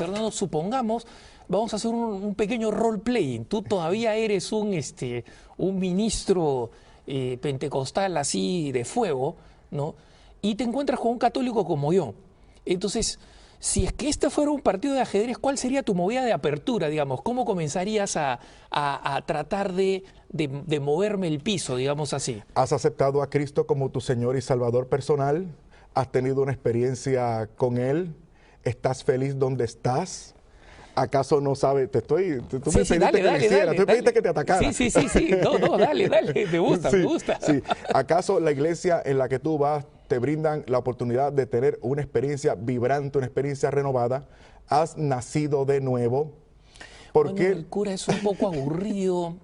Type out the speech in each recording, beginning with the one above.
Fernando, supongamos, vamos a hacer un pequeño role-playing. Tú todavía eres un ministro pentecostal así de fuego, ¿no? Y te encuentras con un católico como yo. Entonces, si es que este fuera un partido de ajedrez, ¿cuál sería tu movida de apertura, digamos? ¿Cómo comenzarías a tratar de moverme el piso, digamos así? ¿Has aceptado a Cristo como tu Señor y Salvador personal? ¿Has tenido una experiencia con Él? ¿Estás feliz donde estás? ¿Acaso no sabes? Tú me pediste que lo hiciera, tú me pediste que te atacara. Sí. No, dale, me gusta, sí, me gusta. Sí. ¿Acaso la iglesia en la que tú vas te brindan la oportunidad de tener una experiencia vibrante, una experiencia renovada? ¿Has nacido de nuevo? Porque Bueno, el cura es un poco aburrido.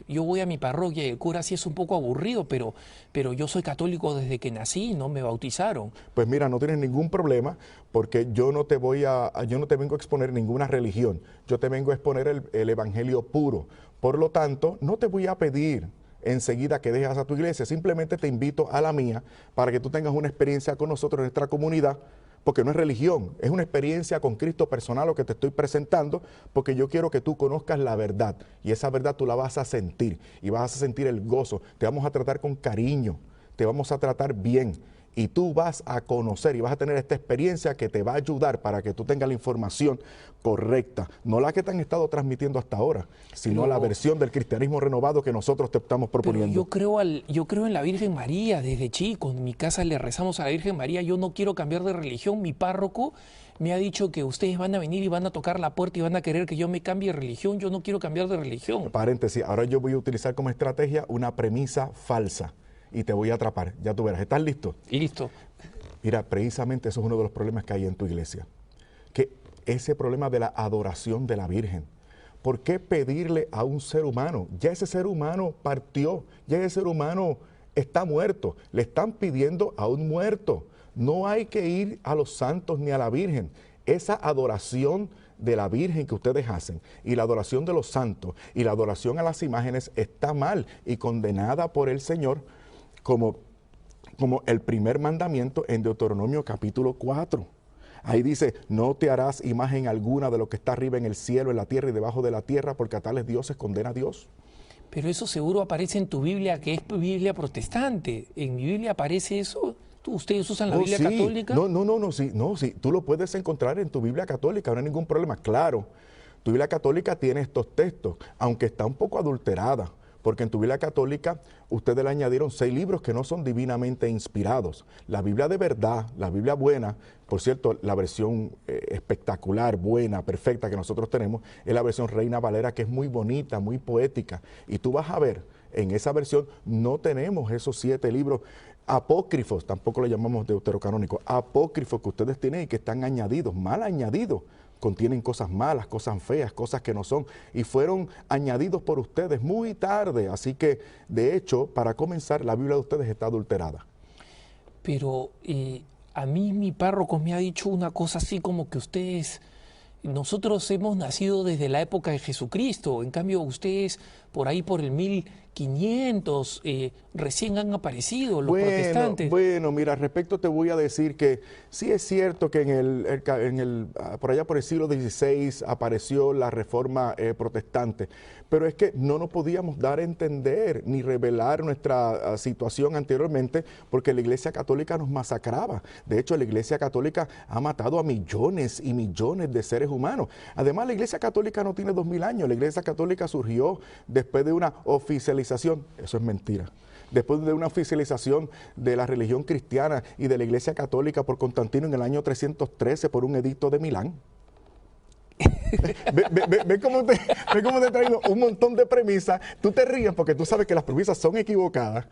Yo voy a mi parroquia y el cura sí es un poco aburrido, pero yo soy católico desde que nací, no me bautizaron. Pues mira, no tienes ningún problema, porque yo no te vengo a exponer ninguna religión, yo te vengo a exponer el evangelio puro. Por lo tanto, no te voy a pedir enseguida que dejes a tu iglesia, simplemente te invito a la mía para que tú tengas una experiencia con nosotros en nuestra comunidad, porque no es religión, es una experiencia con Cristo personal lo que te estoy presentando, porque yo quiero que tú conozcas la verdad, y esa verdad tú la vas a sentir, y vas a sentir el gozo, te vamos a tratar con cariño, te vamos a tratar bien, y tú vas a conocer y vas a tener esta experiencia que te va a ayudar para que tú tengas la información correcta, no la que te han estado transmitiendo hasta ahora, sino la versión del cristianismo renovado que nosotros te estamos proponiendo. Pero yo creo en la Virgen María desde chico, en mi casa le rezamos a la Virgen María, yo no quiero cambiar de religión, mi párroco me ha dicho que ustedes van a venir y van a tocar la puerta y van a querer que yo me cambie de religión, yo no quiero cambiar de religión. Paréntesis, ahora yo voy a utilizar como estrategia una premisa falsa y te voy a atrapar, ya tú verás. ¿Estás listo? Listo. Mira, precisamente eso es uno de los problemas que hay en tu iglesia, que ese problema de la adoración de la Virgen. ¿Por qué pedirle a un ser humano? Ya ese ser humano partió, ya ese ser humano está muerto, le están pidiendo a un muerto. No hay que ir a los santos ni a la Virgen. Esa adoración de la Virgen que ustedes hacen y la adoración de los santos y la adoración a las imágenes está mal y condenada por el Señor como el primer mandamiento en Deuteronomio capítulo 4. Ahí dice, no te harás imagen alguna de lo que está arriba en el cielo, en la tierra y debajo de la tierra, porque a tales dioses condena a Dios. Pero eso seguro aparece en tu Biblia, que es Biblia protestante. ¿En mi Biblia aparece eso? ¿Ustedes usan la Biblia católica? Sí, tú lo puedes encontrar en tu Biblia católica, no hay ningún problema. Claro, tu Biblia católica tiene estos textos, aunque está un poco adulterada, porque en tu Biblia católica ustedes le añadieron 6 libros que no son divinamente inspirados. La Biblia de verdad, la Biblia buena, por cierto, la versión espectacular, buena, perfecta que nosotros tenemos, es la versión Reina Valera, que es muy bonita, muy poética. Y tú vas a ver, en esa versión no tenemos esos 7 libros apócrifos, tampoco le llamamos deuterocanónicos, apócrifos que ustedes tienen y que están añadidos, mal añadidos. Contienen cosas malas, cosas feas, cosas que no son, y fueron añadidos por ustedes muy tarde. Así que, de hecho, para comenzar, la Biblia de ustedes está adulterada. Pero a mí mi párroco me ha dicho una cosa así como que nosotros hemos nacido desde la época de Jesucristo, en cambio ustedes por ahí por el 1500 recién han aparecido los protestantes. Bueno, mira, al respecto te voy a decir que sí es cierto que por allá por el siglo XVI apareció la Reforma protestante, pero es que no nos podíamos dar a entender ni revelar nuestra situación anteriormente porque la Iglesia Católica nos masacraba. De hecho, la Iglesia Católica ha matado a millones y millones de seres humanos. Además, la Iglesia Católica no tiene 2000 años, la Iglesia Católica surgió después de una oficialización, eso es mentira, después de una oficialización de la religión cristiana y de la Iglesia Católica por Constantino en el año 313 por un edicto de Milán. Ve cómo te he traído un montón de premisas. Tú te ríes porque tú sabes que las premisas son equivocadas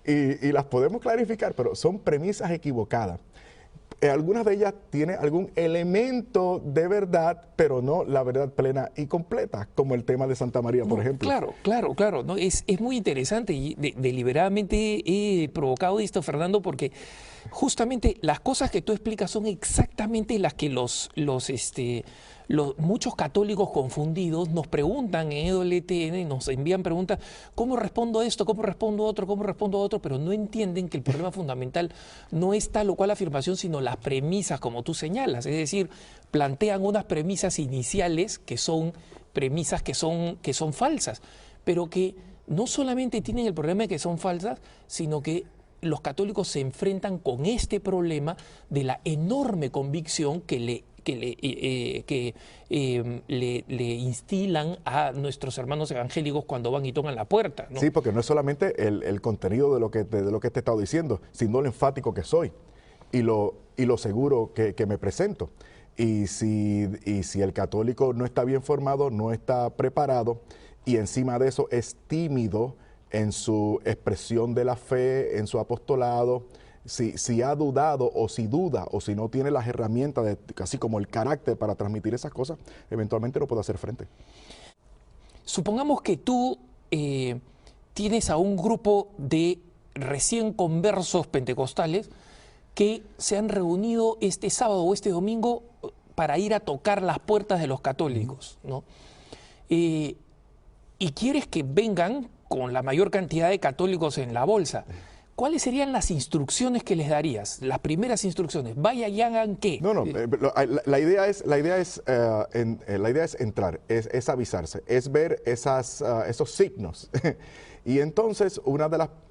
y las podemos clarificar, pero son premisas equivocadas. Algunas de ellas tienen algún elemento de verdad, pero no la verdad plena y completa, como el tema de Santa María, por ejemplo. Claro. ¿No? Es muy interesante y deliberadamente he provocado esto, Fernando, porque justamente las cosas que tú explicas son exactamente las que muchos católicos confundidos nos preguntan en EWTN, nos envían preguntas, ¿cómo respondo a esto? ¿Cómo respondo a otro? ¿Cómo respondo a otro? Pero no entienden que el problema fundamental no es tal o cual afirmación, sino las premisas, como tú señalas. Es decir, plantean unas premisas iniciales que son premisas que son falsas, pero que no solamente tienen el problema de que son falsas, sino que los católicos se enfrentan con este problema de la enorme convicción que le instilan a nuestros hermanos evangélicos cuando van y tocan la puerta, ¿no? Sí, porque no es solamente el contenido de lo que te he estado diciendo, sino lo enfático que soy y lo seguro que me presento. Y si el católico no está bien formado, no está preparado y encima de eso es tímido en su expresión de la fe, en su apostolado, si ha dudado o si duda o si no tiene las herramientas, así como el carácter para transmitir esas cosas, eventualmente no puede hacer frente. Supongamos que tú tienes a un grupo de recién conversos pentecostales que se han reunido este sábado o este domingo para ir a tocar las puertas de los católicos, ¿no? Y quieres que vengan con la mayor cantidad de católicos en la bolsa. ¿Cuáles serían las instrucciones que les darías? Las primeras instrucciones. Vaya y hagan qué. No, la idea es entrar, es avisarse, es ver esos signos. Y entonces,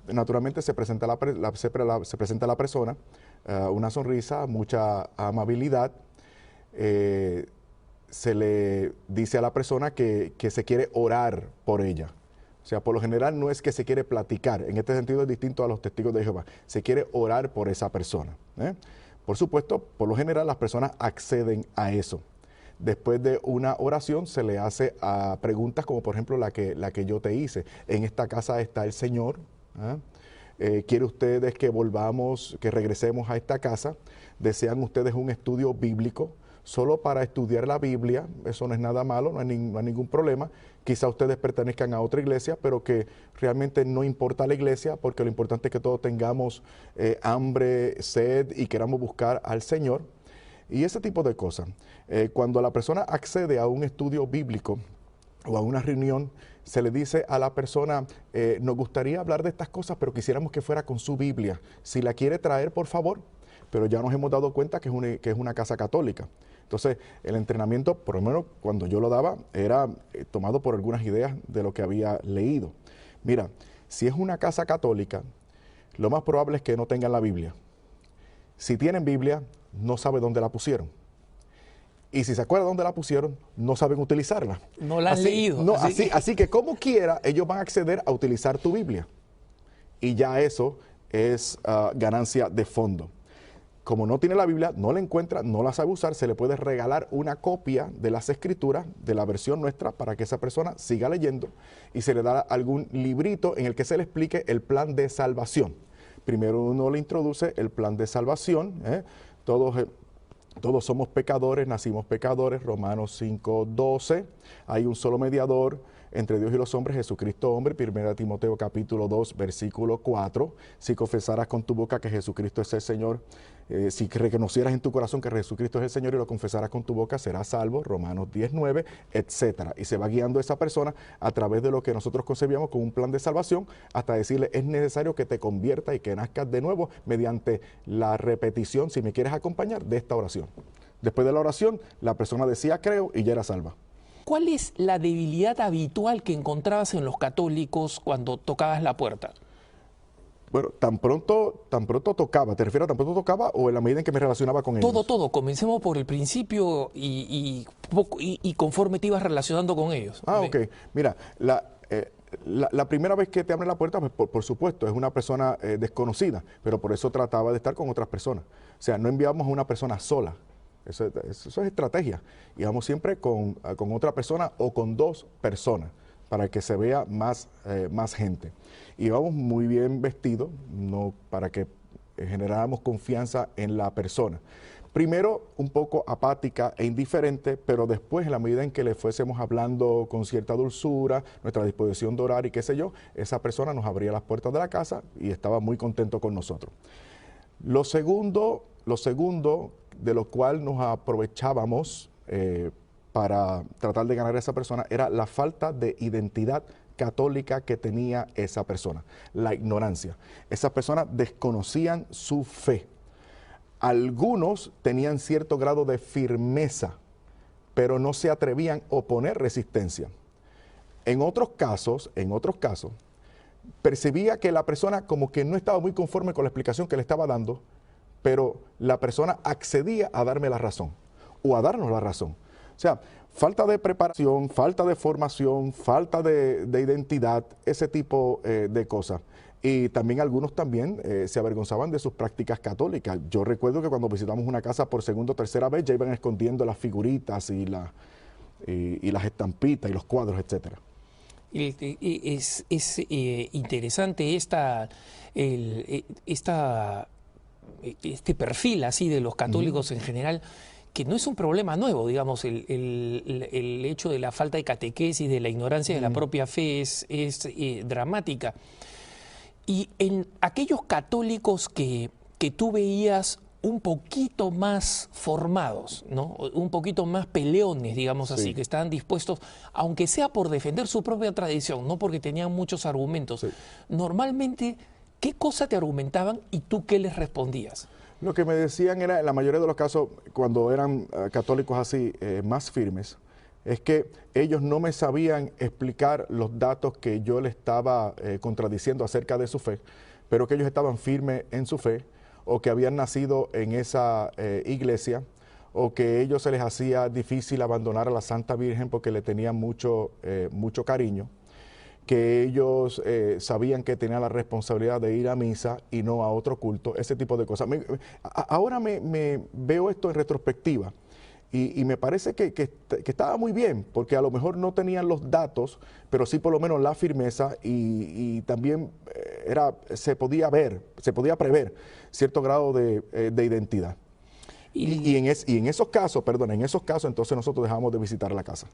naturalmente se presenta la persona, una sonrisa, mucha amabilidad. Se le dice a la persona que se quiere orar por ella. O sea, por lo general no es que se quiere platicar. En este sentido es distinto a los testigos de Jehová. Se quiere orar por esa persona. Por supuesto, por lo general las personas acceden a eso. Después de una oración se le hace a preguntas como por ejemplo la que yo te hice. En esta casa está el Señor. ¿Quiere ustedes que volvamos, que regresemos a esta casa? ¿Desean ustedes un estudio bíblico? Solo para estudiar la Biblia, eso no es nada malo, no hay ningún problema. Quizá ustedes pertenezcan a otra iglesia, pero que realmente no importa la iglesia, porque lo importante es que todos tengamos hambre, sed y queramos buscar al Señor. Y ese tipo de cosas. Cuando la persona accede a un estudio bíblico o a una reunión, se le dice a la persona, nos gustaría hablar de estas cosas, pero quisiéramos que fuera con su Biblia. Si la quiere traer, por favor. Pero ya nos hemos dado cuenta que es una casa católica. Entonces, el entrenamiento, por lo menos cuando yo lo daba, era tomado por algunas ideas de lo que había leído. Mira, si es una casa católica, lo más probable es que no tengan la Biblia. Si tienen Biblia, no sabe dónde la pusieron. Y si se acuerdan dónde la pusieron, no saben utilizarla. No la han leído. No, así que como quiera, ellos van a acceder a utilizar tu Biblia. Y ya eso es ganancia de fondo. Como no tiene la Biblia, no la encuentra, no la sabe usar, se le puede regalar una copia de las Escrituras, de la versión nuestra, para que esa persona siga leyendo y se le da algún librito en el que se le explique el plan de salvación. Primero uno le introduce el plan de salvación, todos somos pecadores, nacimos pecadores, Romanos 5:12, hay un solo mediador entre Dios y los hombres, Jesucristo hombre, 1 Timoteo capítulo 2, versículo 4, si confesaras con tu boca que Jesucristo es el Señor, si reconocieras en tu corazón que Jesucristo es el Señor y lo confesaras con tu boca, serás salvo, Romanos 10:9, etcétera. Y se va guiando esa persona a través de lo que nosotros concebíamos como un plan de salvación, hasta decirle, es necesario que te conviertas y que nazcas de nuevo mediante la repetición, si me quieres acompañar, de esta oración. Después de la oración, la persona decía, creo, y ya era salva. ¿Cuál es la debilidad habitual que encontrabas en los católicos cuando tocabas la puerta? Bueno, tan pronto tocaba, ¿te refieres a tan pronto tocaba o en la medida en que me relacionaba con ellos? Todo. Comencemos por el principio y conforme te ibas relacionando con ellos. Ok. Mira, la primera vez que te abre la puerta, pues, por supuesto, es una persona desconocida, pero por eso trataba de estar con otras personas. O sea, no enviamos a una persona sola. Eso es estrategia. Y vamos siempre con otra persona o con dos personas para que se vea más gente. Y vamos muy bien vestidos, para que generáramos confianza en la persona. Primero, un poco apática e indiferente, pero después, en la medida en que le fuésemos hablando con cierta dulzura, nuestra disposición de orar y qué sé yo, esa persona nos abría las puertas de la casa y estaba muy contento con nosotros. Lo segundo de lo cual nos aprovechábamos para tratar de ganar a esa persona era la falta de identidad católica que tenía esa persona, la ignorancia. Esas personas desconocían su fe. Algunos tenían cierto grado de firmeza, pero no se atrevían a oponer resistencia. En otros casos, percibía que la persona como que no estaba muy conforme con la explicación que le estaba dando, pero la persona accedía a darme la razón o a darnos la razón. O sea, falta de preparación, falta de formación, falta de identidad, ese tipo de cosas. Y también algunos se avergonzaban de sus prácticas católicas. Yo recuerdo que cuando visitamos una casa por segunda o tercera vez ya iban escondiendo las figuritas y las estampitas y los cuadros, etcétera. Es interesante este perfil así de los católicos en general, que no es un problema nuevo, digamos, el hecho de la falta de catequesis, de la ignorancia de la propia fe es dramática. Y en aquellos católicos que tú veías un poquito más formados, ¿no? Un poquito más peleones, digamos así, que estaban dispuestos, aunque sea por defender su propia tradición, no porque tenían muchos argumentos. Normalmente, ¿qué cosa te argumentaban y tú qué les respondías? Lo que me decían era, en la mayoría de los casos, cuando eran católicos así, más firmes, es que ellos no me sabían explicar los datos que yo les estaba contradiciendo acerca de su fe, pero que ellos estaban firmes en su fe, o que habían nacido en esa iglesia, o que a ellos se les hacía difícil abandonar a la Santa Virgen porque le tenían mucho cariño, que ellos sabían que tenían la responsabilidad de ir a misa y no a otro culto, ese tipo de cosas. Ahora me veo esto en retrospectiva y me parece que estaba muy bien, porque a lo mejor no tenían los datos, pero sí por lo menos la firmeza y también se podía prever cierto grado de identidad. Y en esos casos entonces nosotros dejamos de visitar la casa.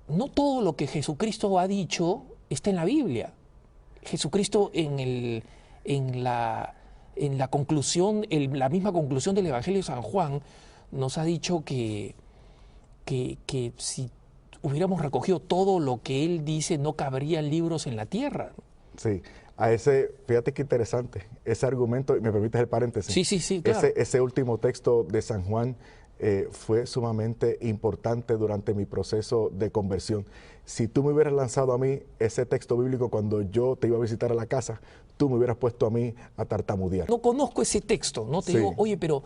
No todo lo que Jesucristo ha dicho está en la Biblia. Jesucristo en la conclusión, la misma conclusión del Evangelio de San Juan, nos ha dicho que si hubiéramos recogido todo lo que él dice, no cabrían libros en la tierra. Sí, fíjate qué interesante, ese argumento, me permites el paréntesis. Sí, claro. Ese último texto de San Juan fue sumamente importante durante mi proceso de conversión. Si tú me hubieras lanzado a mí ese texto bíblico cuando yo te iba a visitar a la casa, tú me hubieras puesto a mí a tartamudear. No conozco ese texto, ¿no? Te digo, oye, pero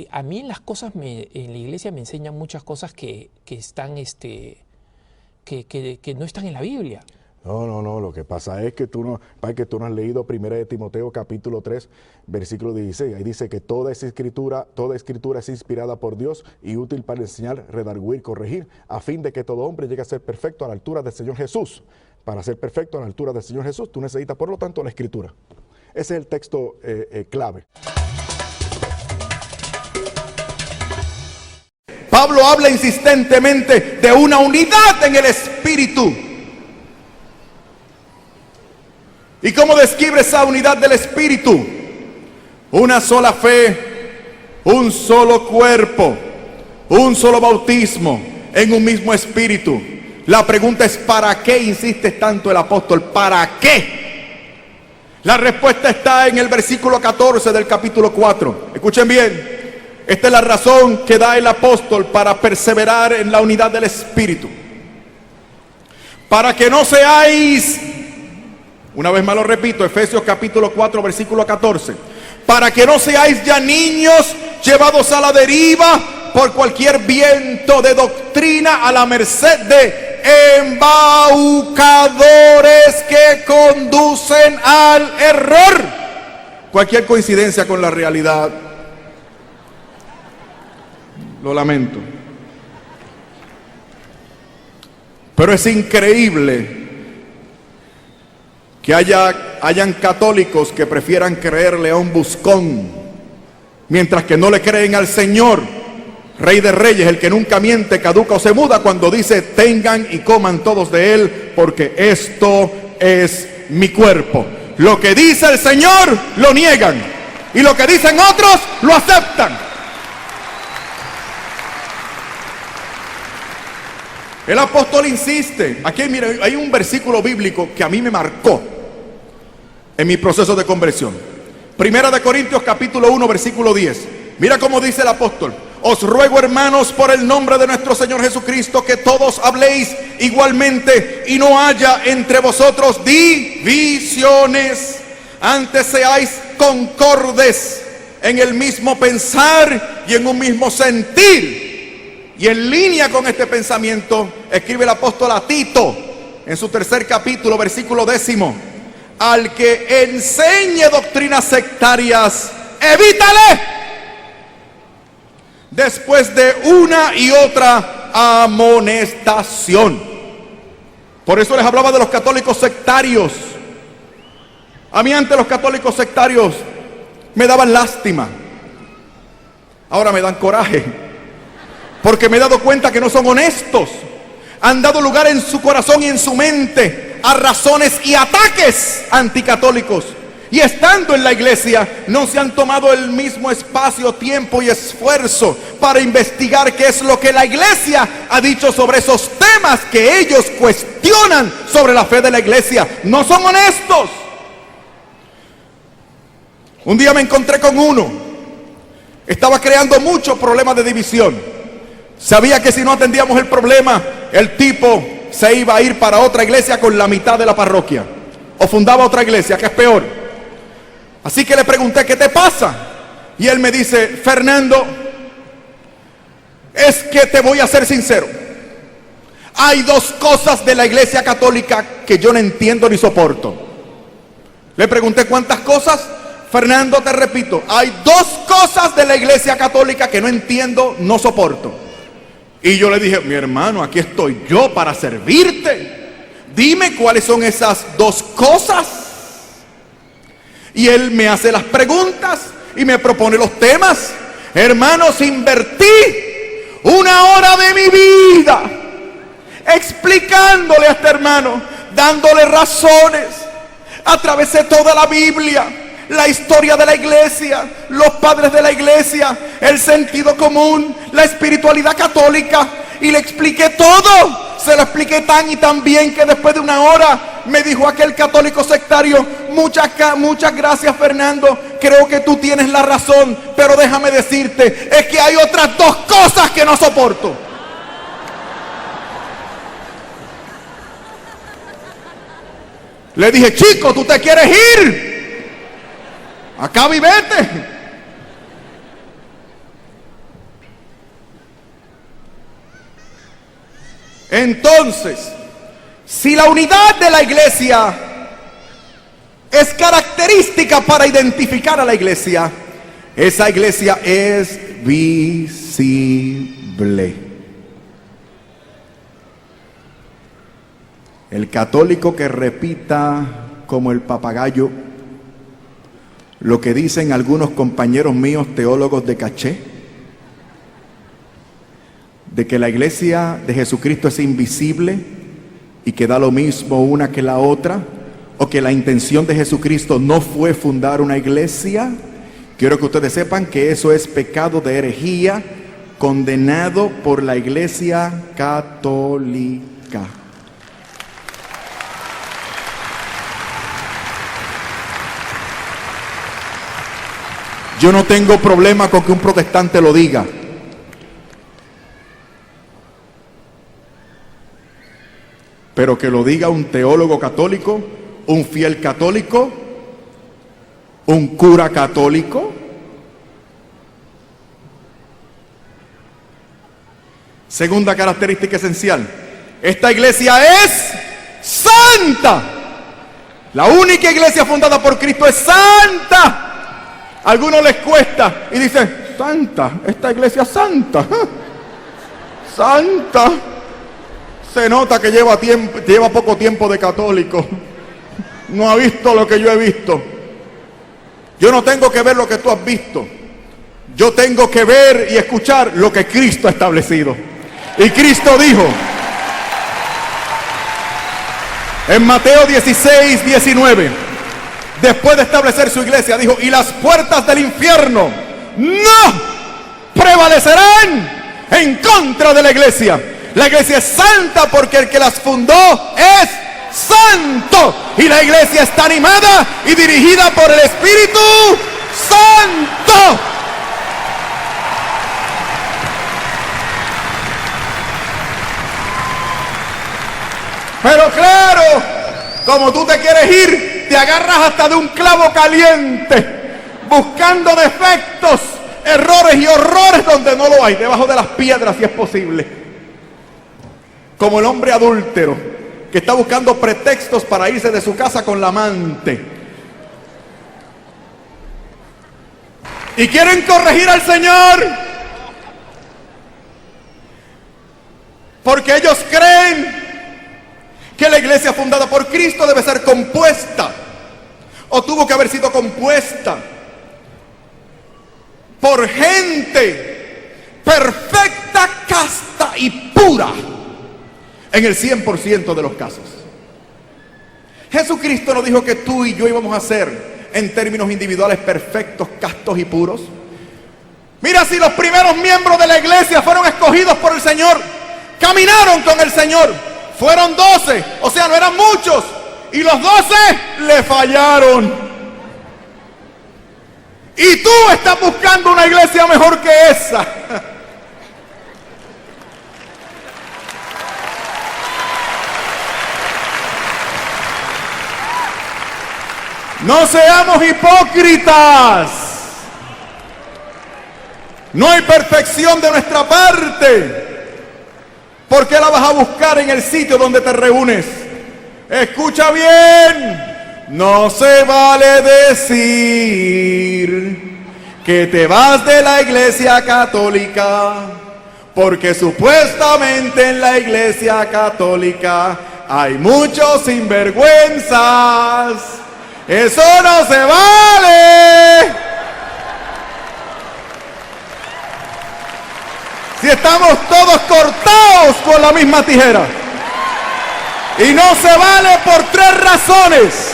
a mí en las cosas, en la iglesia me enseñan muchas cosas que están, que no están en la Biblia. No, lo que pasa es que tú no has leído 1 de Timoteo capítulo 3, versículo 16. Ahí dice que toda escritura es inspirada por Dios y útil para enseñar, redarguir, corregir, a fin de que todo hombre llegue a ser perfecto a la altura del Señor Jesús. Para ser perfecto a la altura del Señor Jesús, tú necesitas, por lo tanto, la escritura. Ese es el texto clave. Pablo habla insistentemente de una unidad en el Espíritu. ¿Y cómo describe esa unidad del Espíritu? Una sola fe, un solo cuerpo, un solo bautismo, en un mismo Espíritu. La pregunta es, ¿para qué insiste tanto el apóstol? ¿Para qué? La respuesta está en el versículo 14 del capítulo 4. Escuchen bien. Esta es la razón que da el apóstol para perseverar en la unidad del Espíritu. Para que no seáis, una vez más lo repito, Efesios capítulo 4, versículo 14. Para que no seáis ya niños llevados a la deriva por cualquier viento de doctrina a la merced de embaucadores que conducen al error. Cualquier coincidencia con la realidad, lo lamento. Pero es increíble que hayan católicos que prefieran creerle a un buscón, mientras que no le creen al Señor, Rey de Reyes, el que nunca miente, caduca o se muda, cuando dice: tengan y coman todos de él, porque esto es mi cuerpo. Lo que dice el Señor lo niegan, Y lo que dicen otros, lo aceptan. El apóstol insiste. Aquí, mire, hay un versículo bíblico que a mí me marcó en mi proceso de conversión. Primera de Corintios capítulo 1 versículo 10. Mira cómo dice el apóstol: os ruego, hermanos, por el nombre de nuestro Señor Jesucristo, que todos habléis igualmente y no haya entre vosotros divisiones. Antes seáis concordes en el mismo pensar y en un mismo sentir. Y en línea con este pensamiento, escribe el apóstol a Tito, en su 3er capítulo, versículo 10: al que enseñe doctrinas sectarias, evítale, después de una y otra amonestación. Por eso les hablaba de los católicos sectarios. A mí antes los católicos sectarios me daban lástima. Ahora me dan coraje, porque me he dado cuenta que no son honestos. Han dado lugar en su corazón y en su mente a razones y ataques anticatólicos. Y estando en la iglesia, no se han tomado el mismo espacio, tiempo y esfuerzo para investigar qué es lo que la iglesia ha dicho sobre esos temas que ellos cuestionan sobre la fe de la iglesia. No son honestos. Un día me encontré con uno. Estaba creando muchos problemas de división. Sabía que si no atendíamos el problema, el tipo se iba a ir para otra iglesia con la mitad de la parroquia, o fundaba otra iglesia, que es peor. Así que le pregunté: ¿qué te pasa? Y él me dice: Fernando, es que te voy a ser sincero, hay dos cosas de la iglesia católica que yo no entiendo ni soporto. Le pregunté: ¿cuántas cosas? Fernando, te repito, hay dos cosas de la iglesia católica que no entiendo, no soporto. Y yo le dije: mi hermano, aquí estoy yo para servirte. Dime cuáles son esas dos cosas. Y él me hace las preguntas y me propone los temas. Hermanos, invertí una hora de mi vida explicándole a este hermano, dándole razones. Atravesé toda la Biblia, la historia de la iglesia, los padres de la iglesia, el sentido común, la espiritualidad católica, y le expliqué todo. Se lo expliqué tan y tan bien que después de una hora me dijo aquel católico sectario: muchas gracias, Fernando, creo que tú tienes la razón, pero déjame decirte, es que hay otras dos cosas que no soporto. Le dije: chico, ¿tú te quieres ir? Acaba y vete. Entonces, si la unidad de la iglesia es característica para identificar a la iglesia, esa iglesia es visible. El católico que repita como el papagayo lo que dicen algunos compañeros míos teólogos de caché, de que la iglesia de Jesucristo es invisible y que da lo mismo una que la otra, o que la intención de Jesucristo no fue fundar una iglesia, quiero que ustedes sepan que eso es pecado de herejía, condenado por la iglesia católica. Yo no tengo problema con que un protestante lo diga. Pero que lo diga un teólogo católico, un fiel católico, un cura católico. Segunda característica esencial: esta iglesia es santa. La única iglesia fundada por Cristo es santa. A algunos les cuesta y dicen: santa, esta iglesia es santa. Santa. Se nota que lleva poco tiempo de católico. No ha visto lo que yo he visto. Yo no tengo que ver lo que tú has visto. Yo tengo que ver y escuchar lo que Cristo ha establecido. Y Cristo dijo en Mateo 16:19: después de establecer su iglesia, dijo: y las puertas del infierno no prevalecerán en contra de la iglesia. La iglesia es santa porque el que las fundó es santo. Y la iglesia está animada y dirigida por el Espíritu Santo. Pero claro, como tú te quieres ir, te agarras hasta de un clavo caliente, buscando defectos, errores y horrores donde no lo hay, debajo de las piedras si es posible. Como el hombre adúltero que está buscando pretextos para irse de su casa con la amante. Y quieren corregir al Señor porque ellos creen que la iglesia fundada por Cristo debe ser compuesta, o tuvo que haber sido compuesta por gente perfecta, casta y pura en el 100% de los casos. Jesucristo no dijo que tú y yo íbamos a ser en términos individuales perfectos, castos y puros. Mira, si los primeros miembros de la iglesia fueron escogidos por el Señor, caminaron con el Señor, fueron 12, o sea, no eran muchos, y los 12 le fallaron. Y tú estás buscando una iglesia mejor que esa. No seamos hipócritas. No hay perfección de nuestra parte. ¿Por qué la vas a buscar en el sitio donde te reúnes? Escucha bien. No se vale decir que te vas de la iglesia católica, porque supuestamente en la iglesia católica hay muchos sinvergüenzas. ¡Eso no se vale! Si estamos todos cortados con la misma tijera. Y no se vale por 3 razones.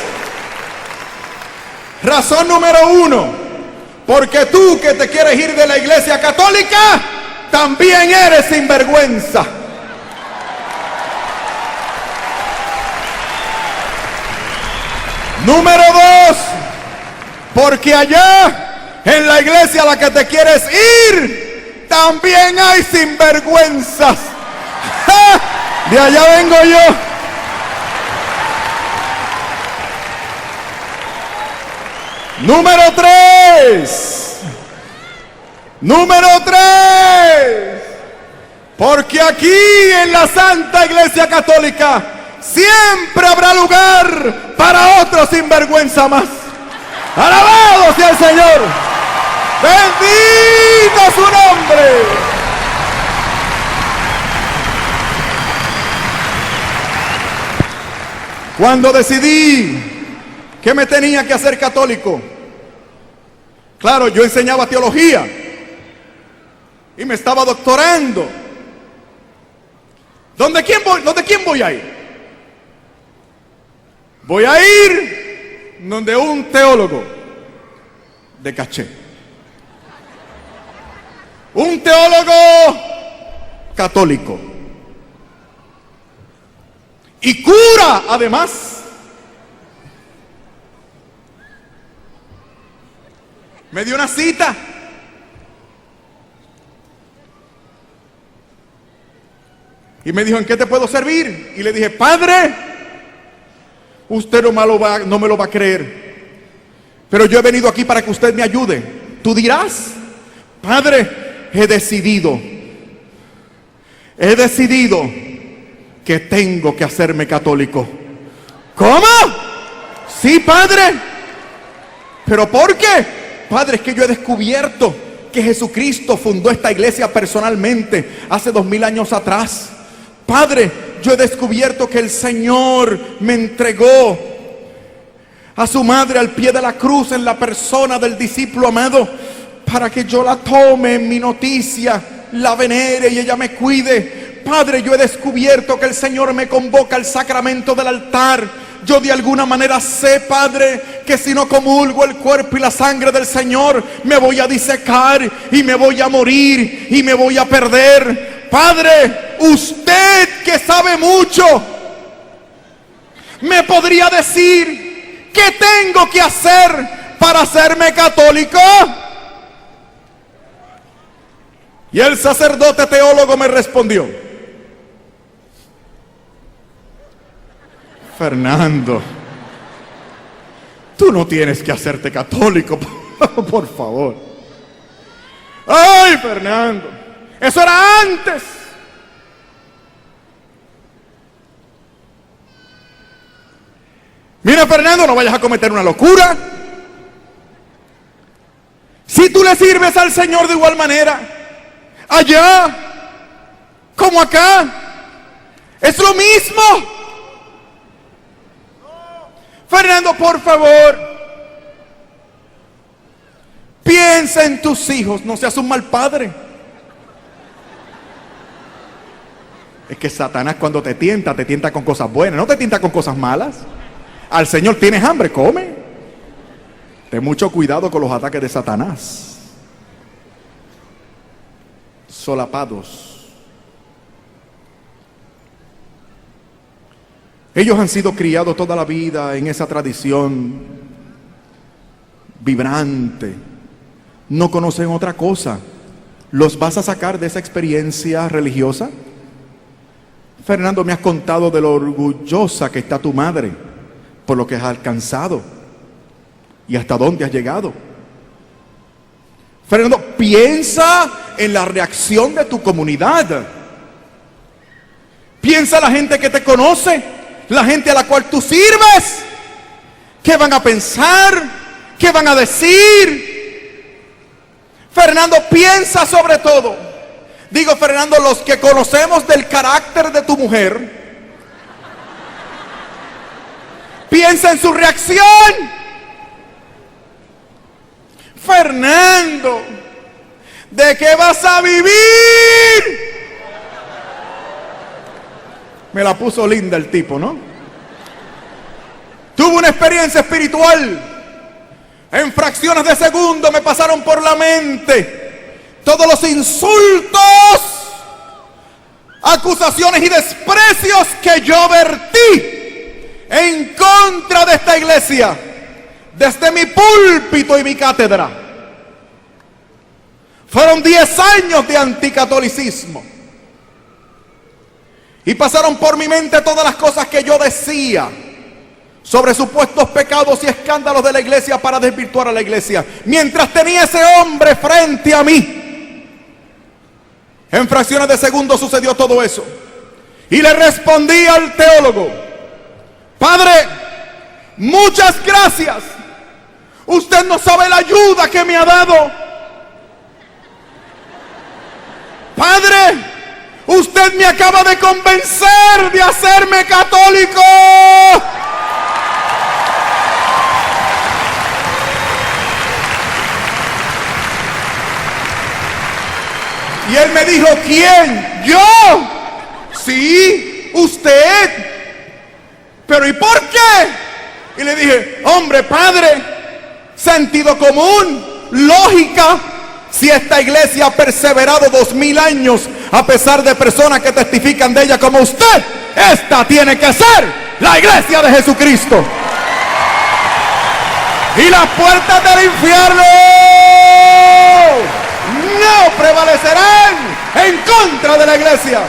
Razón número 1, porque tú que te quieres ir de la iglesia católica, también eres sinvergüenza. Número 2, porque allá en la iglesia a la que te quieres ir, también hay sinvergüenzas. ¡Ja! De allá vengo yo. Número 3, porque aquí en la Santa Iglesia Católica siempre habrá lugar para otro sinvergüenza más. Alabado sea el Señor. Bendito su nombre. Cuando decidí que me tenía que hacer católico, claro, yo enseñaba teología y me estaba doctorando. ¿Dónde quién voy a ir? Voy a ir donde un teólogo de caché. Un teólogo católico. Y cura, además. Me dio una cita. Y me dijo: ¿en qué te puedo servir? Y le dije: padre, usted no me lo va a creer, pero yo he venido aquí para que usted me ayude. Tú dirás: padre, he decidido que tengo que hacerme católico. ¿Cómo? Sí, padre. ¿Pero por qué? Padre, es que yo he descubierto que Jesucristo fundó esta iglesia personalmente hace 2000 años atrás. Padre, yo he descubierto que el Señor me entregó a su madre al pie de la cruz en la persona del discípulo amado, para que yo la tome en mi noticia, la venere y ella me cuide. Padre, yo he descubierto que el Señor me convoca al sacramento del altar yo de alguna manera sé, Padre, que si no comulgo el cuerpo y la sangre del Señor, me voy a disecar y me voy a morir y me voy a perder. Padre, usted que sabe mucho, ¿me podría decir qué tengo que hacer para hacerme católico? Y el sacerdote teólogo me respondió: Fernando, tú no tienes que hacerte católico, por favor. Ay, Fernando, eso era antes. Mira, Fernando, no vayas a cometer una locura. Si tú le sirves al Señor de igual manera, allá como acá, es lo mismo. Fernando, por favor, piensa en tus hijos, no seas un mal padre. Es que Satanás cuando te tienta con cosas buenas, no te tienta con cosas malas. Al Señor: ¿tienes hambre? Come. Ten mucho cuidado con los ataques de Satanás. Solapados. Ellos han sido criados toda la vida en esa tradición vibrante. No conocen otra cosa. ¿Los vas a sacar de esa experiencia religiosa? Fernando, me has contado de lo orgullosa que está tu madre por lo que has alcanzado y hasta dónde has llegado. Fernando, piensa en la reacción de tu comunidad. Piensa en la gente que te conoce, la gente a la cual tú sirves. ¿Qué van a pensar? ¿Qué van a decir? Fernando, piensa sobre todo. Digo, Fernando, los que conocemos del carácter de tu mujer, piensa en su reacción. Fernando, ¿de qué vas a vivir? Me la puso linda el tipo, ¿no? Tuve una experiencia espiritual. En fracciones de segundo me pasaron por la mente todos los insultos, acusaciones y desprecios que yo vertí en contra de esta iglesia desde mi púlpito y mi cátedra. Fueron 10 años de anticatolicismo y pasaron por mi mente todas las cosas que yo decía sobre supuestos pecados y escándalos de la iglesia para desvirtuar a la iglesia. Mientras tenía ese hombre frente a mí, en fracciones de segundo sucedió todo eso. Y le respondí al teólogo: Padre, muchas gracias. Usted no sabe la ayuda que me ha dado. Padre, usted me acaba de convencer de hacerme católico. Y él me dijo: ¿quién? ¿Yo? Sí, usted. ¿Pero y por qué? Y le dije: hombre, padre, sentido común, lógica. Si esta iglesia ha perseverado 2000 años a pesar de personas que testifican de ella como usted, esta tiene que ser la iglesia de Jesucristo. Y las puertas del infierno no prevalecerán en contra de la iglesia.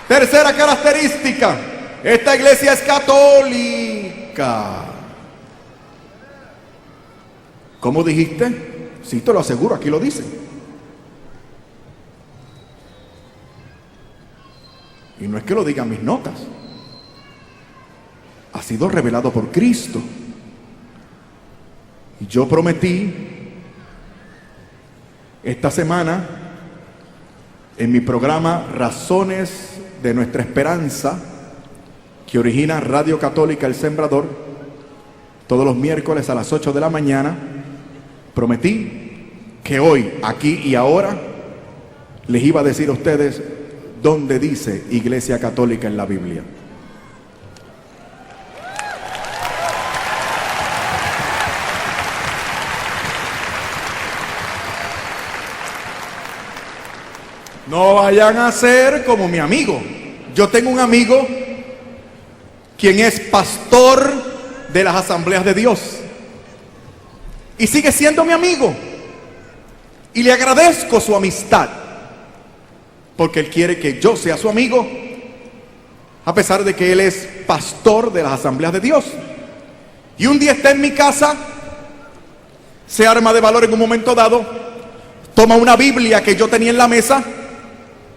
Tercera característica: esta iglesia es católica. ¿Cómo dijiste? Sí, te lo aseguro, aquí lo dice. Y no es que lo digan mis notas. Ha sido revelado por Cristo. Y yo prometí esta semana en mi programa Razones de Nuestra Esperanza, que origina Radio Católica El Sembrador, todos los miércoles a las 8 de la mañana, prometí que hoy, aquí y ahora, les iba a decir a ustedes dónde dice Iglesia Católica en la Biblia. No vayan a ser como mi amigo. Yo tengo un amigo quien es pastor de las Asambleas de Dios y sigue siendo mi amigo, y le agradezco su amistad porque él quiere que yo sea su amigo a pesar de que él es pastor de las Asambleas de Dios. Y un día está en mi casa, se arma de valor en un momento dado, toma una Biblia que yo tenía en la mesa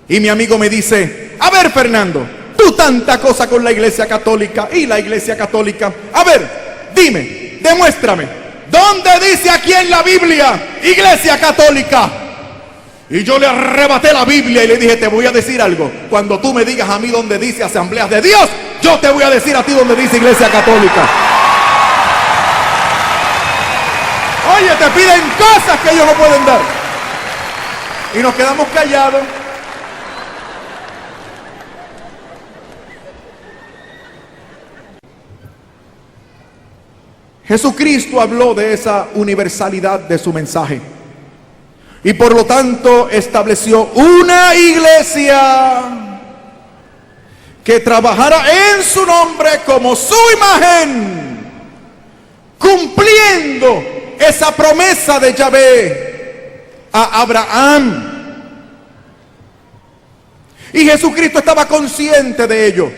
y mi amigo me dice: a ver, Fernando, tú tanta cosa con la Iglesia Católica y la Iglesia Católica, a ver, dime, demuéstrame, ¿dónde dice aquí en la Biblia Iglesia Católica? Y yo le arrebaté la Biblia y le dije: te voy a decir algo, cuando tú me digas a mí dónde dice Asambleas de Dios, yo te voy a decir a ti dónde dice Iglesia Católica. Oye, te piden cosas que ellos no pueden dar. Y nos quedamos callados. Jesucristo habló de esa universalidad de su mensaje y por lo tanto estableció una iglesia que trabajara en su nombre como su imagen, cumpliendo esa promesa de Yahvé a Abraham. Y Jesucristo estaba consciente de ello.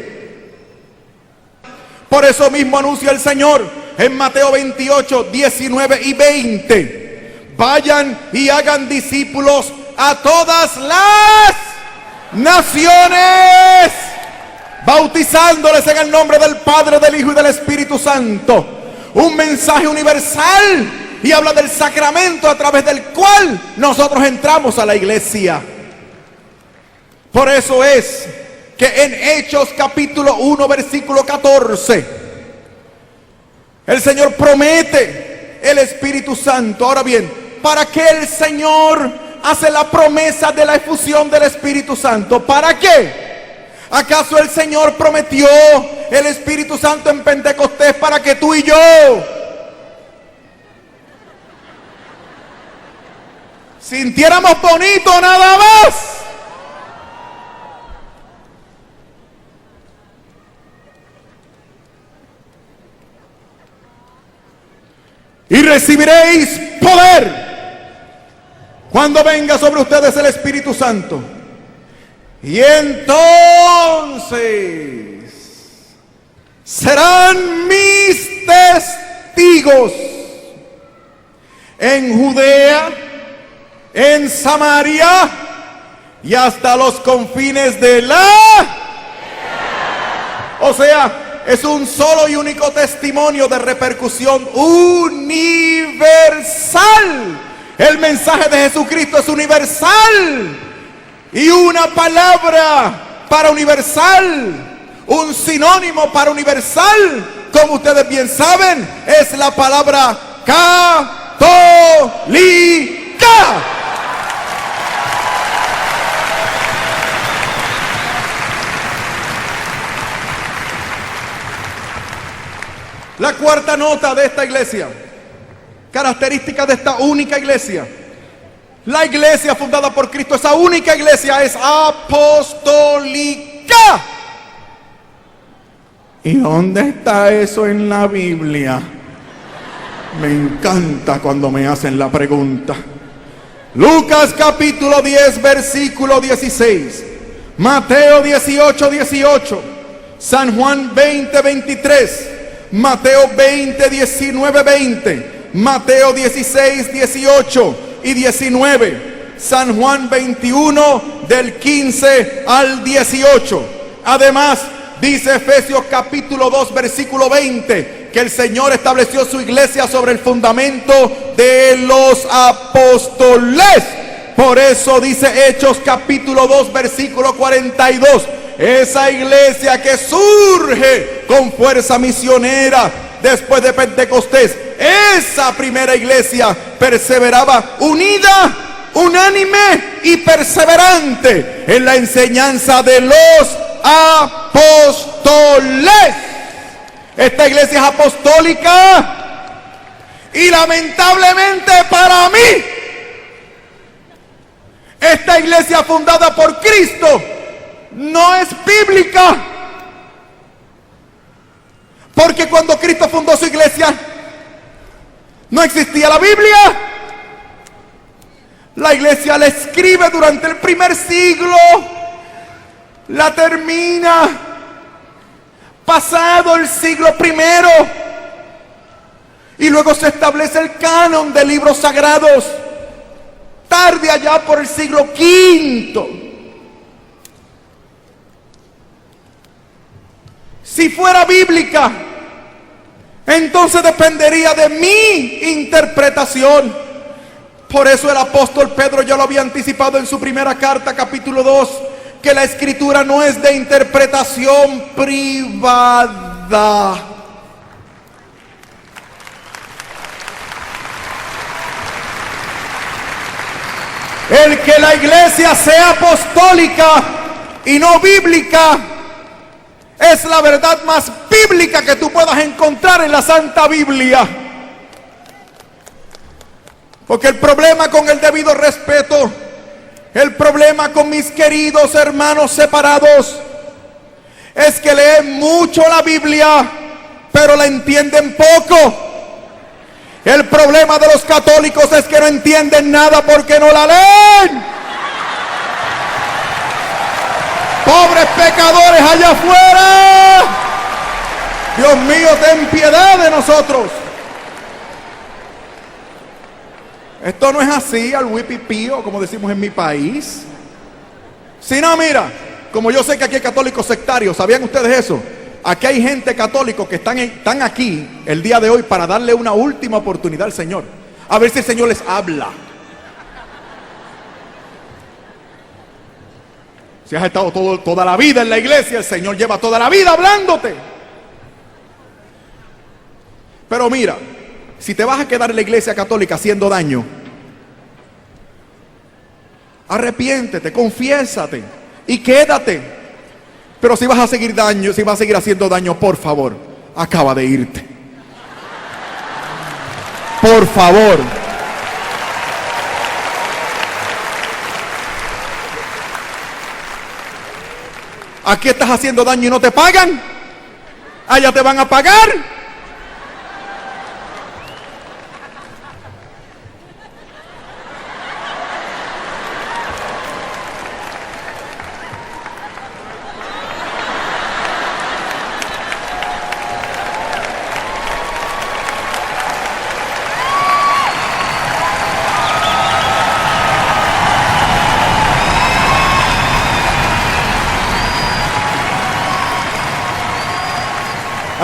Por eso mismo anuncia el Señor en Mateo 28, 19 y 20: vayan y hagan discípulos a todas las naciones, bautizándoles en el nombre del Padre, del Hijo y del Espíritu Santo. Un mensaje universal, y habla del sacramento a través del cual nosotros entramos a la iglesia. Por eso es que en Hechos capítulo 1 versículo 14 el Señor promete el Espíritu Santo. Ahora bien, ¿para qué el Señor hace la promesa de la efusión del Espíritu Santo? ¿Para qué? ¿Acaso el Señor prometió el Espíritu Santo en Pentecostés para que tú y yo sintiéramos bonito nada más? Y recibiréis poder cuando venga sobre ustedes el Espíritu Santo. Y entonces serán mis testigos en Judea, en Samaria y hasta los confines de la... O sea, es un solo y único testimonio de repercusión universal. El mensaje de Jesucristo es universal. Y una palabra para universal, un sinónimo para universal, como ustedes bien saben, es la palabra católica. La cuarta nota de esta iglesia, característica de esta única iglesia: la iglesia fundada por Cristo, esa única iglesia, es apostólica. ¿Y dónde está eso en la Biblia? Me encanta cuando me hacen la pregunta. Lucas capítulo 10 versículo 16, Mateo 18, 18, San Juan 20, 23, Mateo 20, 19, 20, Mateo 16, 18 y 19, San Juan 21 del 15 al 18. Además, dice Efesios capítulo 2 versículo 20 que el Señor estableció su iglesia sobre el fundamento de los apóstoles. Por eso dice Hechos capítulo 2 versículo 42: esa iglesia que surge con fuerza misionera después de Pentecostés, esa primera iglesia perseveraba unida, unánime y perseverante en la enseñanza de los apóstoles. Esta iglesia es apostólica y lamentablemente para mí esta iglesia fundada por Cristo no es bíblica. Porque cuando Cristo fundó su iglesia, no existía la Biblia. La iglesia la escribe durante el primer siglo, la termina pasado el siglo primero, y luego se establece el canon de libros sagrados, tarde allá por el siglo V. Si fuera bíblica, entonces dependería de mi interpretación. Por eso el apóstol Pedro ya lo había anticipado en su primera carta, capítulo 2, que la escritura no es de interpretación privada. El que la iglesia sea apostólica y no bíblica es la verdad más bíblica que tú puedas encontrar en la Santa Biblia. Porque el problema con el debido respeto, el problema con mis queridos hermanos separados, es que leen mucho la Biblia, pero la entienden poco. El problema de los católicos es que no entienden nada porque no la leen. Pobres pecadores allá afuera. Dios mío, ten piedad de nosotros. Esto no es así al huipipío, como decimos en mi país. Si no, mira, como yo sé que aquí hay católicos sectarios, ¿sabían ustedes eso? Aquí hay gente católica que están aquí el día de hoy para darle una última oportunidad al Señor. A ver si el Señor les habla. Si has estado toda la vida en la iglesia, el Señor lleva toda la vida hablándote. Pero mira, si te vas a quedar en la iglesia católica haciendo daño, arrepiéntete, confiésate y quédate. Pero si vas a seguir haciendo daño, por favor, acaba de irte. Por favor. Aquí estás haciendo daño y no te pagan. Allá te van a pagar.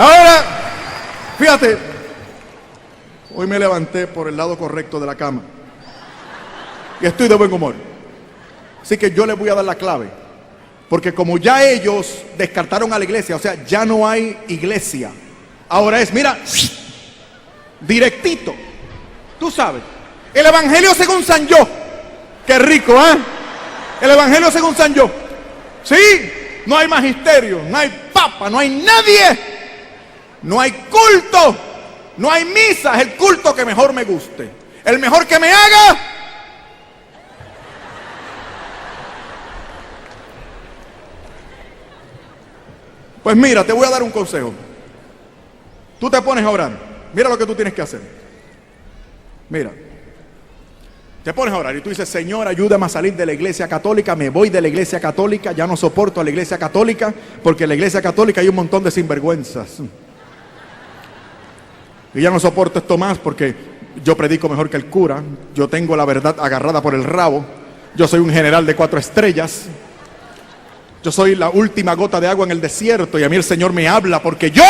Ahora, fíjate, hoy me levanté por el lado correcto de la cama y estoy de buen humor. Así que yo les voy a dar la clave, porque como ya ellos descartaron a la iglesia, o sea, ya no hay iglesia. Ahora es, mira, directito. Tú sabes, el evangelio según San Yo. Qué rico, ¿eh? El evangelio según San Yo. Sí, no hay magisterio, no hay papa, no hay nadie. No hay culto, no hay misa, es el culto que mejor me guste, el mejor que me haga. Pues mira, te voy a dar un consejo. Tú te pones a orar. Mira lo que tú tienes que hacer. Mira, te pones a orar y tú dices: Señor, ayúdame a salir de la iglesia católica. Me voy de la iglesia católica, ya no soporto a la iglesia católica, porque en la iglesia católica hay un montón de sinvergüenzas. Y ya no soporto esto más porque yo predico mejor que el cura. Yo tengo la verdad agarrada por el rabo. Yo soy un general de 4 estrellas. Yo soy la última gota de agua en el desierto y a mí el Señor me habla porque yo...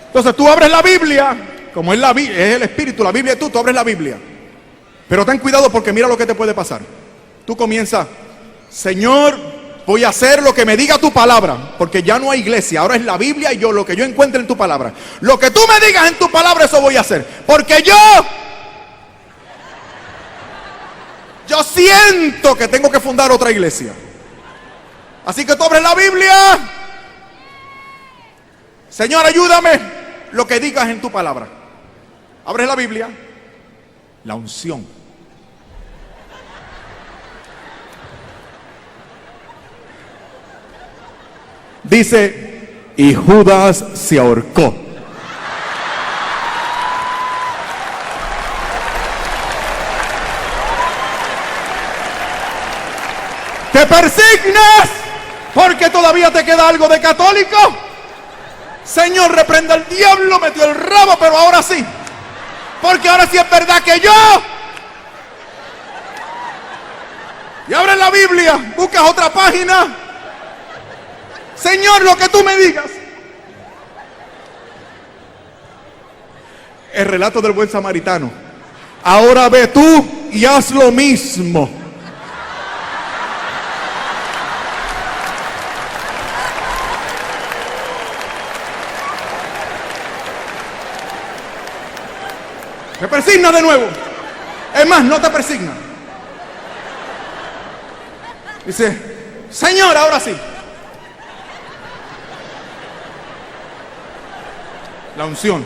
Entonces tú abres la Biblia, como es el Espíritu, la Biblia tú abres la Biblia. Pero ten cuidado porque mira lo que te puede pasar. Tú comienzas: Señor, voy a hacer lo que me diga tu palabra, porque ya no hay iglesia, ahora es la Biblia y yo lo que yo encuentre en tu palabra. Lo que tú me digas en tu palabra, eso voy a hacer, porque yo siento que tengo que fundar otra iglesia. Así que tú abres la Biblia: Señor, ayúdame, lo que digas en tu palabra. Abres la Biblia, la unción. Dice, y Judas se ahorcó. ¿Te persignas porque todavía te queda algo de católico? Señor, reprenda al diablo, metió el rabo, pero ahora sí. Porque ahora sí es verdad que yo. Y abres la Biblia, buscas otra página. Señor, lo que tú me digas. El relato del buen samaritano. Ahora ve tú y haz lo mismo. Te persigna de nuevo. Es más, no te persigna. Dice, Señor, ahora sí. La unción.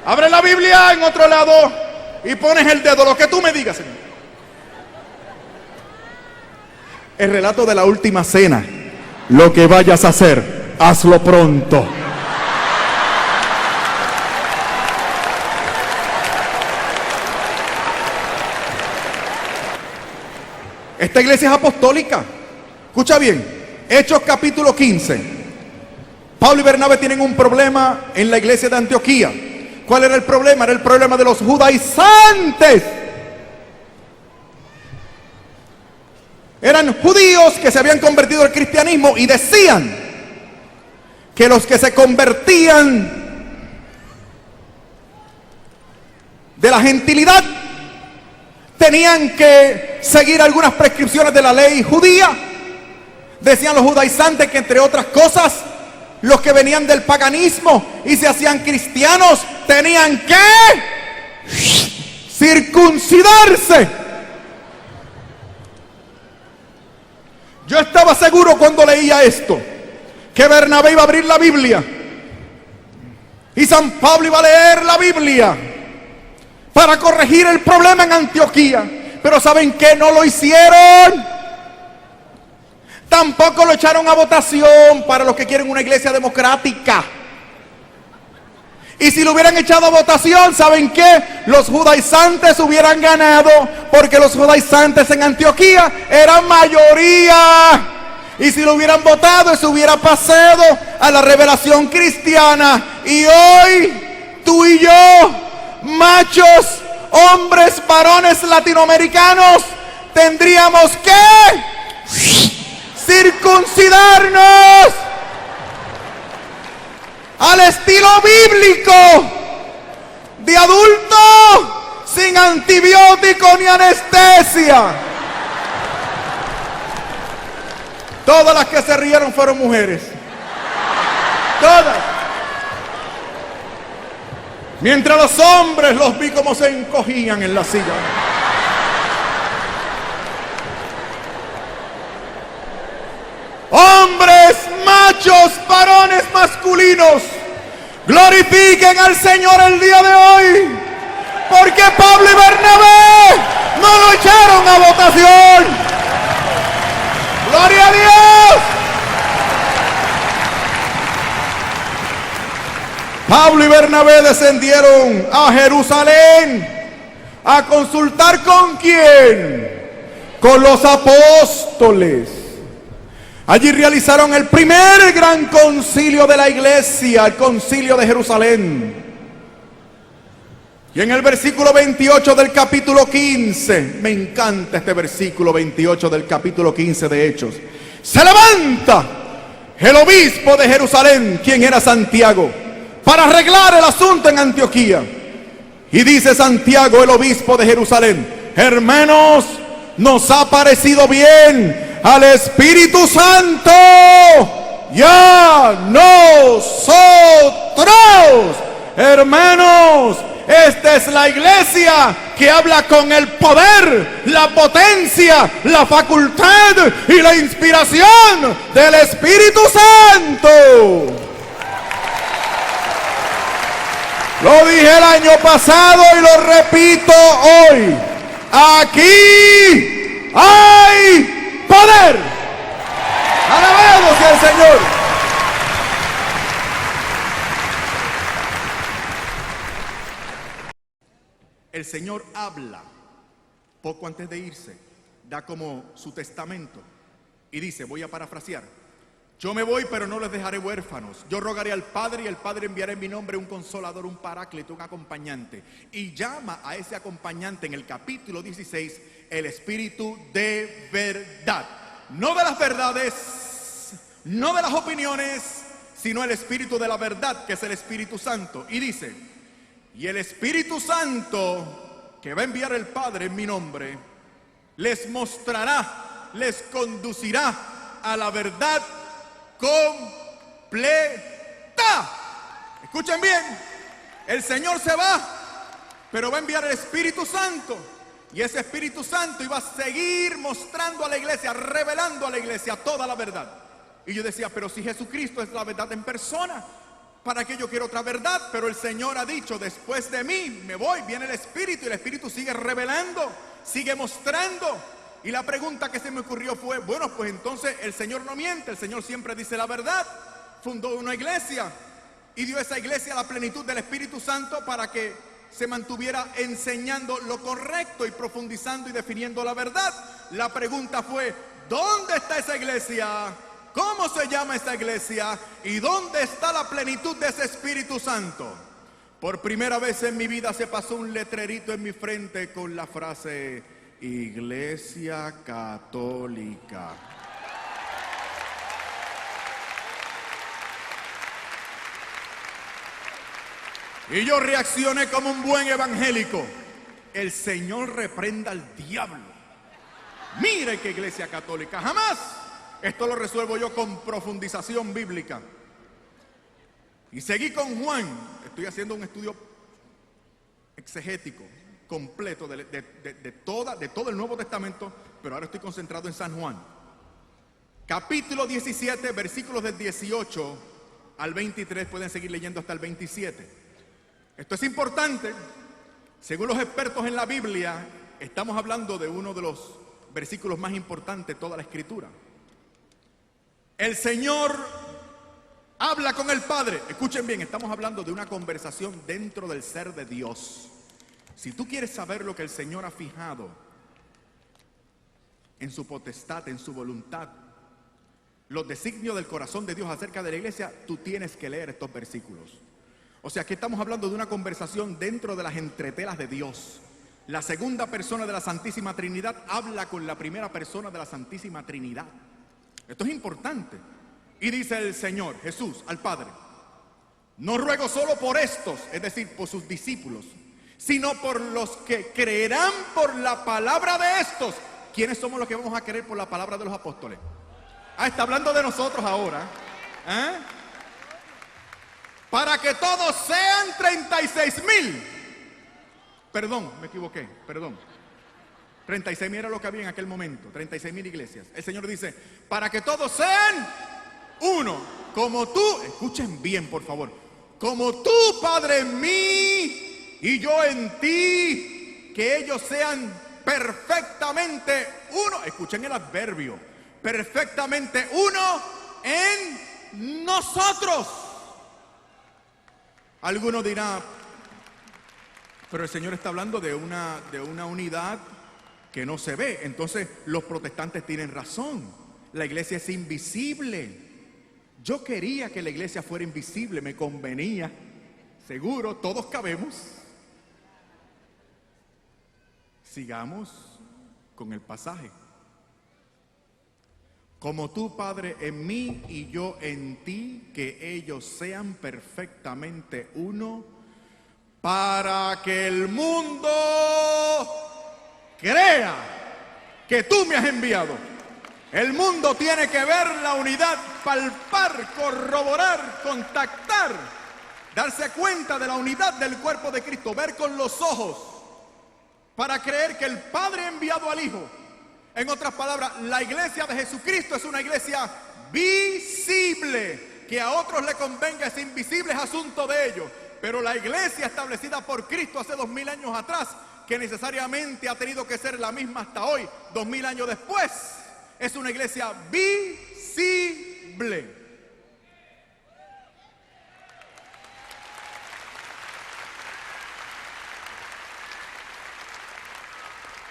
Abre la Biblia en otro lado y pones el dedo, lo que tú me digas, Señor. El relato de la última cena. Lo que vayas a hacer, hazlo pronto. Esta iglesia es apostólica. Escucha bien, Hechos capítulo 15. Pablo y Bernabé tienen un problema en la iglesia de Antioquía. ¿Cuál era el problema? Era el problema de los judaizantes. Eran judíos que se habían convertido al cristianismo y decían que los que se convertían de la gentilidad tenían que seguir algunas prescripciones de la ley judía. Decían los judaizantes que, entre otras cosas, los que venían del paganismo y se hacían cristianos tenían que circuncidarse. Yo estaba seguro cuando leía esto que Bernabé iba a abrir la Biblia y San Pablo iba a leer la Biblia para corregir el problema en Antioquía. Pero ¿saben qué? No lo hicieron. Tampoco lo echaron a votación para los que quieren una iglesia democrática. Y si lo hubieran echado a votación, ¿saben qué? Los judaizantes hubieran ganado, porque los judaizantes en Antioquía eran mayoría. Y si lo hubieran votado, eso hubiera pasado a la revelación cristiana. Y hoy, tú y yo, machos, hombres, varones latinoamericanos, tendríamos que circuncidarnos al estilo bíblico, de adulto, sin antibiótico ni anestesia. Todas las que se rieron fueron mujeres. Todas. Mientras los hombres los vi como se encogían en la silla. Hombres, machos, varones masculinos, glorifiquen al Señor el día de hoy, porque Pablo y Bernabé no lo echaron a votación. ¡Gloria a Dios! Pablo y Bernabé descendieron a Jerusalén a consultar ¿con quién? Con los apóstoles. Allí realizaron el primer gran concilio de la iglesia, el concilio de Jerusalén. Y en el versículo 28 del capítulo 15, me encanta este versículo 28 del capítulo 15 de Hechos. Se levanta el obispo de Jerusalén, quien era Santiago, para arreglar el asunto en Antioquía. Y dice Santiago, el obispo de Jerusalén: hermanos, nos ha parecido bien al Espíritu Santo ya nosotros, hermanos, esta es la iglesia que habla con el poder, la potencia, la facultad y la inspiración del Espíritu Santo. Lo dije el año pasado y lo repito hoy. Aquí hay poder. Alabado sea el Señor. El Señor habla poco antes de irse, da como su testamento y dice, voy a parafrasear: yo me voy, pero no les dejaré huérfanos. Yo rogaré al Padre y el Padre enviará en mi nombre un consolador, un paráclito, un acompañante. Y llama a ese acompañante en el capítulo 16 el Espíritu de verdad. No de las verdades, no de las opiniones, sino el Espíritu de la verdad, que es el Espíritu Santo. Y dice, y el Espíritu Santo que va a enviar el Padre en mi nombre, les mostrará, les conducirá a la verdad completa. Escuchen bien, el Señor se va, pero va a enviar el Espíritu Santo, y ese Espíritu Santo iba a seguir mostrando a la iglesia, revelando a la iglesia toda la verdad. Y yo decía, pero si Jesucristo es la verdad en persona, ¿para qué yo quiero otra verdad? Pero el Señor ha dicho, después de mí me voy, viene el Espíritu, y el Espíritu sigue revelando, sigue mostrando. Y la pregunta que se me ocurrió fue, bueno, pues entonces el Señor no miente, el Señor siempre dice la verdad. Fundó una iglesia y dio a esa iglesia la plenitud del Espíritu Santo para que se mantuviera enseñando lo correcto y profundizando y definiendo la verdad. La pregunta fue, ¿dónde está esa iglesia? ¿Cómo se llama esa iglesia? ¿Y dónde está la plenitud de ese Espíritu Santo? Por primera vez en mi vida se pasó un letrerito en mi frente con la frase Iglesia Católica. Y yo reaccioné como un buen evangélico. El Señor reprenda al diablo. Mire qué Iglesia Católica, jamás. Esto lo resuelvo yo con profundización bíblica. Y seguí con Juan. Estoy haciendo un estudio exegético completo de todo el Nuevo Testamento, pero ahora estoy concentrado en San Juan. Capítulo 17, versículos del 18 al 23, pueden seguir leyendo hasta el 27. Esto es importante. Según los expertos en la Biblia, estamos hablando de uno de los versículos más importantes de toda la Escritura. El Señor habla con el Padre. Escuchen bien, estamos hablando de una conversación dentro del ser de Dios. Si tú quieres saber lo que el Señor ha fijado en su potestad, en su voluntad, los designios del corazón de Dios acerca de la iglesia, tú tienes que leer estos versículos. O sea, que estamos hablando de una conversación dentro de las entretelas de Dios. La segunda persona de la Santísima Trinidad habla con la primera persona de la Santísima Trinidad. Esto es importante. Y dice el Señor, Jesús, al Padre: no ruego solo por estos, es decir, por sus discípulos, sino por los que creerán por la palabra de estos. ¿Quiénes somos los que vamos a creer por la palabra de los apóstoles? Está hablando de nosotros ahora. Para que todos sean 36,000. Perdón, me equivoqué, perdón. 36,000 era lo que había en aquel momento, 36,000 iglesias. El Señor dice, para que todos sean uno, como tú, escuchen bien por favor, como tú, Padre, en mí y yo en ti, que ellos sean perfectamente uno. Escuchen el adverbio, perfectamente uno en nosotros. Alguno dirá, pero el Señor está hablando de una unidad que no se ve. Entonces los protestantes tienen razón, la iglesia es invisible. Yo quería que la iglesia fuera invisible, me convenía, seguro, todos cabemos. Sigamos con el pasaje. Como tú, Padre, en mí y yo en ti, que ellos sean perfectamente uno, para que el mundo crea que tú me has enviado. El mundo tiene que ver la unidad, palpar, corroborar, contactar, darse cuenta de la unidad del cuerpo de Cristo, ver con los ojos, para creer que el Padre ha enviado al Hijo. En otras palabras, la iglesia de Jesucristo es una iglesia visible. Que a otros le convenga es invisible, es asunto de ellos. Pero la iglesia establecida por Cristo hace 2000 años atrás, que necesariamente ha tenido que ser la misma hasta hoy, 2000 años después, es una iglesia visible.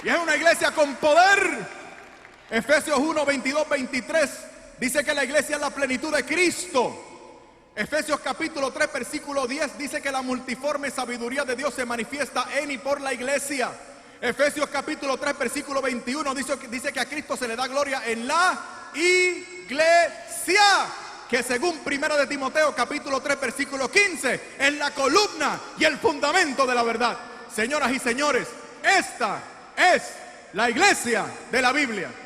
Y es una iglesia con poder. Efesios 1, 22, 23 dice que la iglesia es la plenitud de Cristo. Efesios capítulo 3, versículo 10 dice que la multiforme sabiduría de Dios se manifiesta en y por la iglesia. Efesios capítulo 3, versículo 21 dice que a Cristo se le da gloria en la iglesia, que según 1 de Timoteo capítulo 3, versículo 15, es la columna y el fundamento de la verdad. Señoras y señores, esta es la iglesia de la Biblia.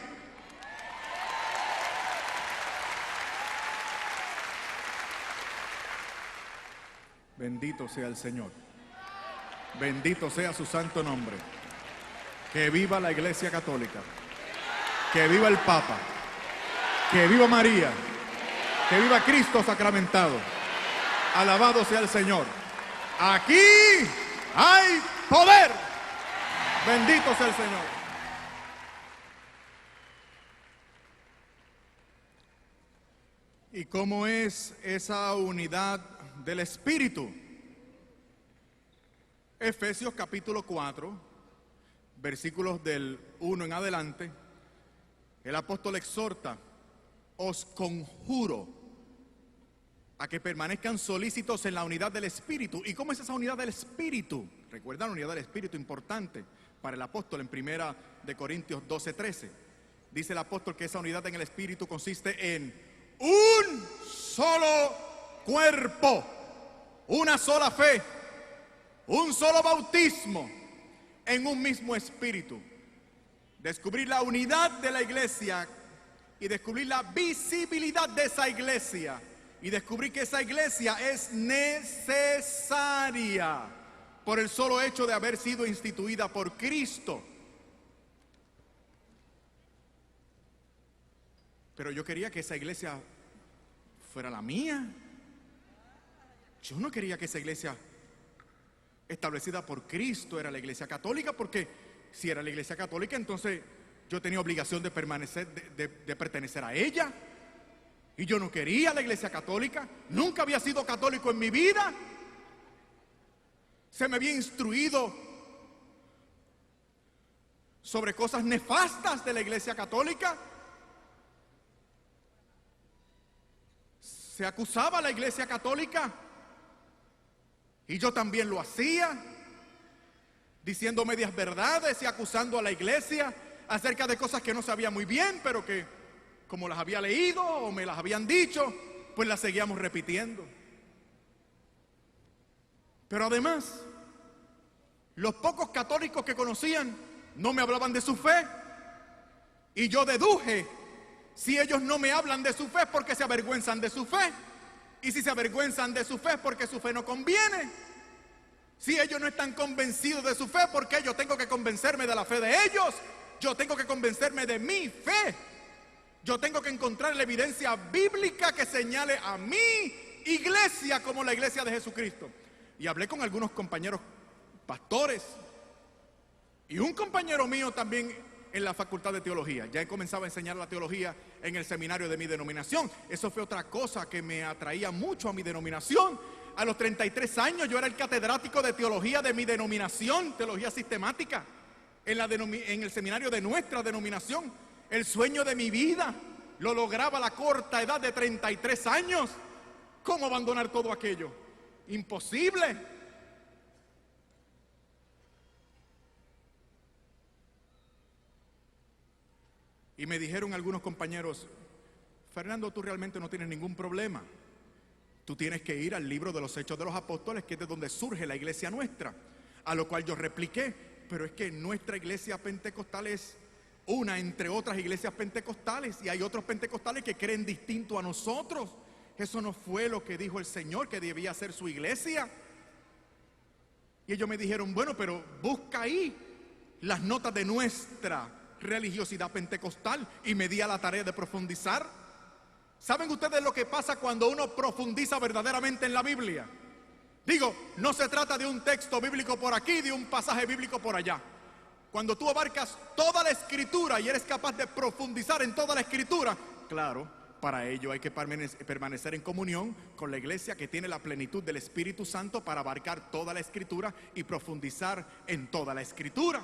Bendito sea el Señor. Bendito sea su santo nombre. Que viva la Iglesia Católica. Que viva el Papa. Que viva María. Que viva Cristo sacramentado. Alabado sea el Señor. Aquí hay poder. Bendito sea el Señor. ¿Y cómo es esa unidad del Espíritu? Efesios capítulo 4, versículos del 1 en adelante, el apóstol exhorta: os conjuro a que permanezcan solícitos en la unidad del Espíritu. ¿Y cómo es esa unidad del Espíritu? Recuerdan, la unidad del Espíritu importante para el apóstol en 1 de Corintios 12, 13. Dice el apóstol que esa unidad en el Espíritu consiste en un solo cuerpo, una sola fe, un solo bautismo, en un mismo espíritu. Descubrir la unidad de la iglesia y descubrir la visibilidad de esa iglesia y descubrir que esa iglesia es necesaria por el solo hecho de haber sido instituida por Cristo. Pero yo quería que esa iglesia fuera la mía. Yo no quería que esa iglesia establecida por Cristo era la iglesia católica, porque si era la iglesia católica, entonces yo tenía obligación de permanecer, de pertenecer a ella. Y yo no quería la iglesia católica. Nunca había sido católico en mi vida. Se me había instruido sobre cosas nefastas de la iglesia católica. Se acusaba a la iglesia católica y yo también lo hacía, diciendo medias verdades y acusando a la iglesia acerca de cosas que no sabía muy bien, pero que como las había leído o me las habían dicho, pues las seguíamos repitiendo. Pero además, los pocos católicos que conocían no me hablaban de su fe, y yo deduje: si ellos no me hablan de su fe es porque se avergüenzan de su fe. Y si se avergüenzan de su fe es porque su fe no conviene. Si ellos no están convencidos de su fe, ¿por qué yo tengo que convencerme de la fe de ellos? Yo tengo que convencerme de mi fe. Yo tengo que encontrar la evidencia bíblica que señale a mi iglesia como la iglesia de Jesucristo. Y hablé con algunos compañeros pastores y un compañero mío también en la facultad de teología. Ya he comenzado a enseñar la teología en el seminario de mi denominación. Eso fue otra cosa que me atraía mucho a mi denominación. A los 33 años yo era el catedrático de teología de mi denominación, teología sistemática, en el seminario de nuestra denominación. El sueño de mi vida lo lograba a la corta edad de 33 años. ¿Cómo abandonar todo aquello? Imposible. Y me dijeron algunos compañeros: Fernando, tú realmente no tienes ningún problema. Tú tienes que ir al libro de los Hechos de los Apóstoles, que es de donde surge la iglesia nuestra. A lo cual yo repliqué: pero es que nuestra iglesia pentecostal es una entre otras iglesias pentecostales, y hay otros pentecostales que creen distinto a nosotros. Eso no fue lo que dijo el Señor que debía ser su iglesia. Y ellos me dijeron: bueno, pero busca ahí las notas de nuestra religiosidad pentecostal. Y me di a la tarea de profundizar. ¿Saben ustedes lo que pasa cuando uno profundiza verdaderamente en la Biblia? Digo, no se trata de un texto bíblico por aquí, de un pasaje bíblico por allá. Cuando tú abarcas toda la Escritura y eres capaz de profundizar en toda la Escritura, claro, para ello hay que permanecer en comunión con la iglesia que tiene la plenitud del Espíritu Santo para abarcar toda la Escritura y profundizar en toda la Escritura.